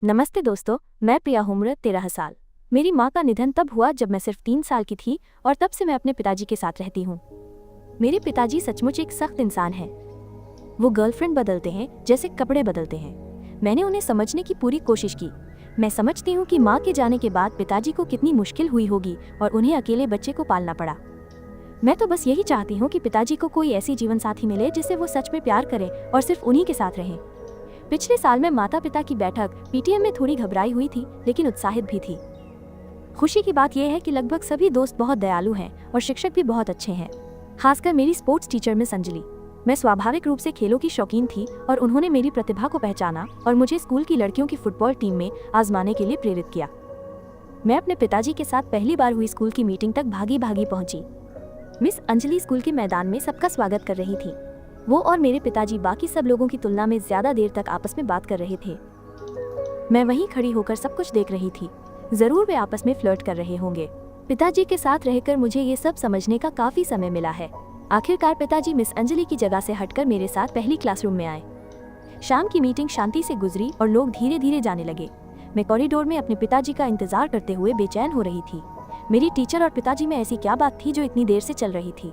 नमस्ते दोस्तों, मैं प्रिया उम्र 13 साल। मेरी माँ का निधन तब हुआ जब मैं सिर्फ 3 साल की थी और तब से मैं अपने पिताजी के साथ रहती हूँ। मेरे पिताजी सचमुच एक सख्त इंसान हैं। वो गर्लफ्रेंड बदलते हैं जैसे कपड़े बदलते हैं। मैंने उन्हें समझने की पूरी कोशिश की। मैं समझती हूँ कि माँ के जाने के बाद पिताजी को कितनी मुश्किल हुई होगी और उन्हें अकेले बच्चे को पालना पड़ा। मैं तो बस यही चाहती हूँ कि पिताजी को कोई ऐसी जीवन साथी मिले जिससे वो सच में प्यार करें और सिर्फ उन्हीं के साथ रहें। पिछले साल में माता पिता की बैठक पीटीएम में थोड़ी घबराई हुई थी, लेकिन उत्साहित भी थी। खुशी की बात यह है कि लगभग सभी दोस्त बहुत दयालु हैं और शिक्षक भी बहुत अच्छे हैं, खासकर मेरी स्पोर्ट्स टीचर मिस अंजलि। मैं स्वाभाविक रूप से खेलों की शौकीन थी और उन्होंने मेरी प्रतिभा को पहचाना और मुझे स्कूल की लड़कियों की फुटबॉल टीम में आजमाने के लिए प्रेरित किया। मैं अपने पिताजी के साथ पहली बार हुई स्कूल की मीटिंग तक भागी भागी पहुंची। मिस अंजलि स्कूल के मैदान में सबका स्वागत कर रही थी। वो और मेरे पिताजी बाकी सब लोगों की तुलना में ज्यादा देर तक आपस में बात कर रहे थे। मैं वहीं खड़ी होकर सब कुछ देख रही थी। जरूर वे आपस में फ्लर्ट कर रहे होंगे। पिताजी के साथ रहकर मुझे ये सब समझने का काफी समय मिला है। आखिरकार पिताजी मिस अंजलि की जगह से हटकर मेरे साथ पहली क्लासरूम में आए। शाम की मीटिंग शांति से गुजरी और लोग धीरे धीरे जाने लगे। मैं कॉरिडोर में अपने पिताजी का इंतजार करते हुए बेचैन हो रही थी। मेरी टीचर और पिताजी में ऐसी क्या बात थी जो इतनी देर से चल रही थी।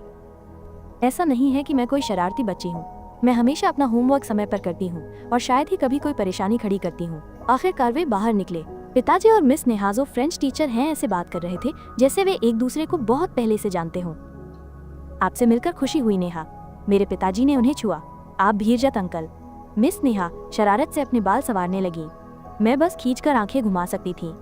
ऐसा नहीं है कि मैं कोई शरारती बच्ची हूँ। मैं हमेशा अपना होमवर्क समय पर करती हूँ और शायद ही कभी कोई परेशानी खड़ी करती हूँ। आखिरकार वे बाहर निकले। पिताजी और मिस नेहा जो फ्रेंच टीचर हैं ऐसे बात कर रहे थे जैसे वे एक दूसरे को बहुत पहले से जानते हों। आपसे मिलकर खुशी हुई नेहा। मेरे पिताजी ने उन्हें छुआ। आप भीरजत अंकल। मिस नेहा शरारत से अपने बाल संवारने लगी। मैं बस खींचकर आंखें घुमा सकती थी।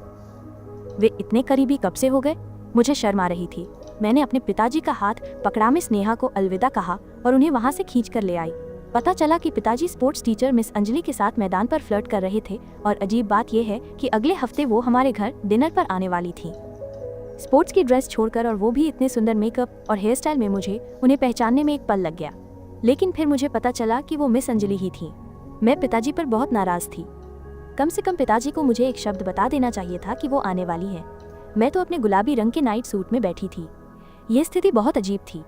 वे इतने करीबी कब से हो गए? मुझे शर्म आ रही थी। मैंने अपने पिताजी का हाथ पकड़ा, मिस नेहा को अलविदा कहा और उन्हें वहां से खींच कर ले आई। पता चला कि पिताजी स्पोर्ट्स टीचर मिस अंजलि के साथ मैदान पर फ्लर्ट कर रहे थे और अजीब बात यह है कि अगले हफ्ते वो हमारे घर डिनर पर आने वाली थी। स्पोर्ट्स की ड्रेस छोड़कर और वो भी इतने सुंदर मेकअप और हेयर स्टाइल में मुझे उन्हें पहचानने में एक पल लग गया। लेकिन फिर मुझे पता चला कि वो मिस अंजलि ही थी। मैं पिताजी पर बहुत नाराज थी। कम से कम पिताजी को मुझे एक शब्द बता देना चाहिए था कि वो आने वाली है। मैं तो अपने गुलाबी रंग के नाइट सूट में बैठी थी। ये स्थिति बहुत अजीब थी।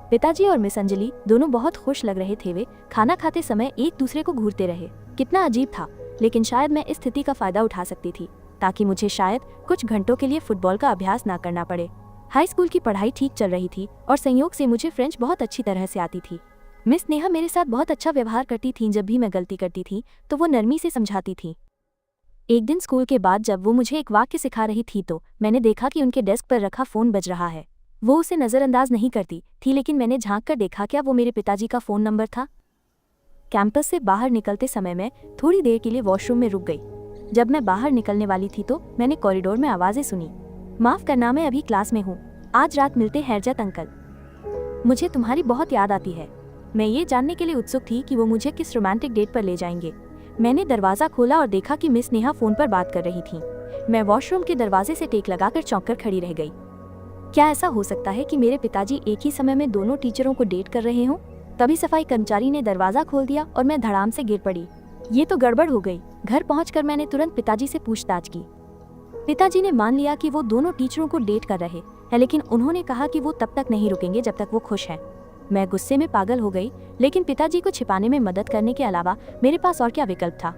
पिताजी और मिस अंजलि दोनों बहुत खुश लग रहे थे। वे खाना खाते समय एक दूसरे को घूरते रहे। कितना अजीब था, लेकिन शायद मैं इस स्थिति का फायदा उठा सकती थी ताकि मुझे शायद कुछ घंटों के लिए फुटबॉल का अभ्यास ना करना पड़े। हाई स्कूल की पढ़ाई ठीक चल रही थी और संयोग से मुझे फ्रेंच बहुत अच्छी तरह से आती थी। मिस नेहा मेरे साथ बहुत अच्छा व्यवहार करती थी। जब भी मैं गलती करती थी तो वो नरमी से समझाती थी। एक दिन स्कूल के बाद जब वो मुझे एक वाक्य सिखा रही थी तो मैंने देखा कि उनके डेस्क पर रखा फोन बज रहा है। वो उसे नजरअंदाज नहीं करती थी, लेकिन मैंने झांक कर देखा, क्या वो मेरे पिताजी का फोन नंबर था? कैंपस से बाहर निकलते समय मैं थोड़ी देर के लिए वॉशरूम में रुक गई। जब मैं बाहर निकलने वाली थी तो मैंने कॉरिडोर में आवाजें सुनी। माफ करना, मैं अभी क्लास में हूँ। आज रात मिलते हैं हरजत अंकल। मुझे तुम्हारी बहुत याद आती है। मैं ये जानने के लिए उत्सुक थी कि वो मुझे किस रोमांटिक डेट पर ले जाएंगे। मैंने दरवाजा खोला और देखा कि मिस नेहा फोन पर बात कर रही थी। मैं वॉशरूम के दरवाजे से टेक लगाकर चौंक कर खड़ी रह गई। क्या ऐसा हो सकता है कि मेरे पिताजी एक ही समय में दोनों टीचरों को डेट कर रहे हों? तभी सफाई कर्मचारी ने दरवाजा खोल दिया और मैं धड़ाम से गिर पड़ी। ये तो गड़बड़ हो गई। घर पहुंचकर मैंने तुरंत पिताजी से पूछताछ की। पिताजी ने मान लिया कि वो दोनों टीचरों को डेट कर रहे हैं, लेकिन उन्होंने कहा कि वो तब तक नहीं रुकेंगे जब तक वो खुश हैं। मैं गुस्से में पागल हो गई, लेकिन पिताजी को छिपाने में मदद करने के अलावा मेरे पास और क्या विकल्प था?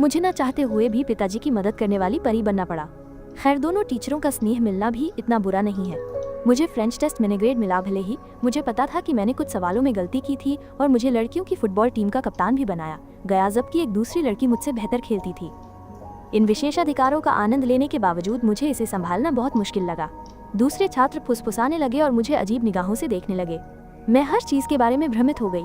मुझे न चाहते हुए भी पिताजी की मदद करने वाली परी बनना पड़ा। खैर, दोनों टीचरों का स्नेह मिलना भी इतना बुरा नहीं है। मुझे फ्रेंच टेस्ट में ग्रेड मिला, भले ही मुझे पता था कि मैंने कुछ सवालों में गलती की थी और मुझे लड़कियों की फुटबॉल टीम का कप्तान भी बनाया गया, जबकि एक दूसरी लड़की मुझसे बेहतर खेलती थी। इन विशेषाधिकारों का आनंद लेने के बावजूद मुझे इसे संभालना बहुत मुश्किल लगा। दूसरे छात्र फुसफुसाने लगे और मुझे अजीब निगाहों से देखने लगे। मैं हर चीज के बारे में भ्रमित हो गई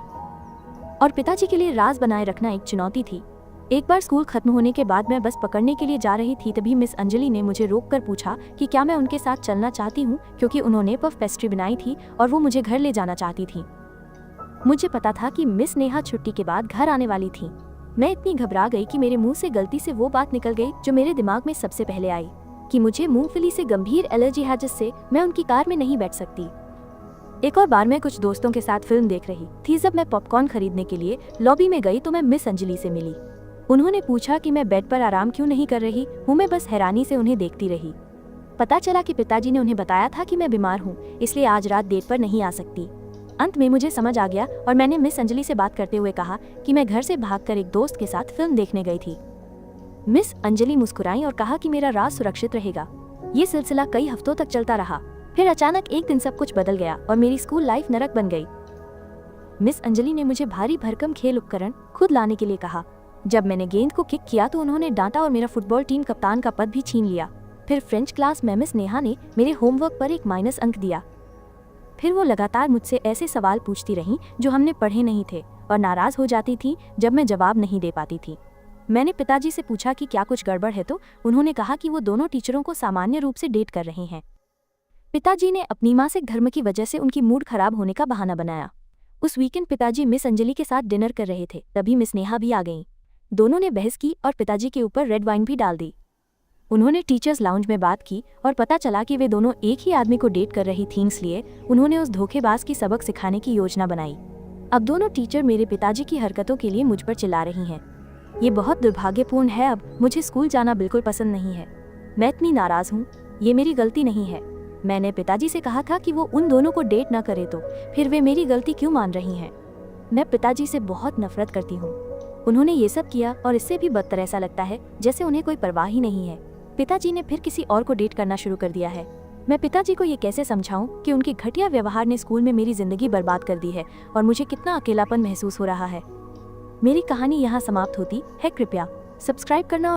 और पिताजी के लिए राज बनाए रखना एक चुनौती थी। एक बार स्कूल खत्म होने के बाद मैं बस पकड़ने के लिए जा रही थी, तभी मिस अंजलि ने मुझे रोककर पूछा कि क्या मैं उनके साथ चलना चाहती हूँ, क्योंकि उन्होंने पफ पेस्ट्री बनाई थी और वो मुझे घर ले जाना चाहती थी। मुझे पता था कि मिस नेहा छुट्टी के बाद घर आने वाली थी। मैं इतनी घबरा गई कि मेरे मुंह से गलती से वो बात निकल गई जो मेरे दिमाग में सबसे पहले आई, कि मुझे मूंगफली से गंभीर एलर्जी है जिससे मैं उनकी कार में नहीं बैठ सकती। एक और बार मैं कुछ दोस्तों के साथ फिल्म देख रही थी। जब मैं पॉपकॉर्न खरीदने के लिए लॉबी में गई तो मैं मिस अंजलि से मिली। उन्होंने पूछा कि मैं बेड पर आराम क्यों नहीं कर रही हूँ। मैं बस हैरानी से उन्हें देखती रही। पता चला कि पिताजी ने उन्हें बताया था कि मैं बीमार हूँ, इसलिए आज रात डेट पर नहीं आ सकती। अंत में मुझे समझ आ गया और मैंने मिस अंजलि से बात करते हुए कहा कि मैं घर से भागकर एक दोस्त के साथ फिल्म देखने गई थी। मिस अंजलि मुस्कुराई और कहा कि मेरा राज सुरक्षित रहेगा। ये सिलसिला कई हफ्तों तक चलता रहा। फिर अचानक एक दिन सब कुछ बदल गया और मेरी स्कूल लाइफ नरक बन गई। मिस अंजलि ने मुझे भारी भरकम खेल उपकरण खुद लाने के लिए कहा। जब मैंने गेंद को किक किया तो उन्होंने डांटा और मेरा फुटबॉल टीम कप्तान का पद भी छीन लिया। फिर फ्रेंच क्लास में मिस नेहा ने मेरे होमवर्क पर एक माइनस अंक दिया। फिर वो लगातार मुझसे ऐसे सवाल पूछती रहीं जो हमने पढ़े नहीं थे और नाराज हो जाती थी जब मैं जवाब नहीं दे पाती थी। मैंने पिताजी से पूछा कि क्या कुछ गड़बड़ है तो उन्होंने कहा कि वो दोनों टीचरों को सामान्य रूप से डेट कर रहे हैं। पिताजी ने अपनी मासिक धर्म की वजह से उनकी मूड खराब होने का बहाना बनाया। उस वीकेंड पिताजी मिस अंजलि के साथ डिनर कर रहे थे, तभी मिस नेहा भी आ गईं। दोनों ने बहस की और पिताजी के ऊपर रेड वाइन भी डाल दी। उन्होंने टीचर्स लाउंज में बात की और पता चला कि वे दोनों एक ही आदमी को डेट कर रही थीं, इसलिए उन्होंने उस धोखेबाज की सबक सिखाने की योजना बनाई। अब दोनों टीचर मेरे पिताजी की हरकतों के लिए मुझ पर चिल्ला रही हैं। ये बहुत दुर्भाग्यपूर्ण है। अब मुझे स्कूल जाना बिल्कुल पसंद नहीं है। मैं इतनी नाराज हूँ। ये मेरी गलती नहीं है। मैंने पिताजी से कहा था कि वो उन दोनों को डेट न करे, तो फिर वे मेरी गलती क्यों मान रही हैं? मैं पिताजी से बहुत नफरत करती हूँ। उन्होंने ये सब किया और इससे भी बदतर ऐसा लगता है जैसे उन्हें कोई परवाह ही नहीं है। पिताजी ने फिर किसी और को डेट करना शुरू कर दिया है। मैं पिताजी को ये कैसे समझाऊं कि उनके घटिया व्यवहार ने स्कूल में मेरी जिंदगी बर्बाद कर दी है और मुझे कितना अकेलापन महसूस हो रहा है। मेरी कहानी यहाँ समाप्त होती है। कृपया सब्सक्राइब करना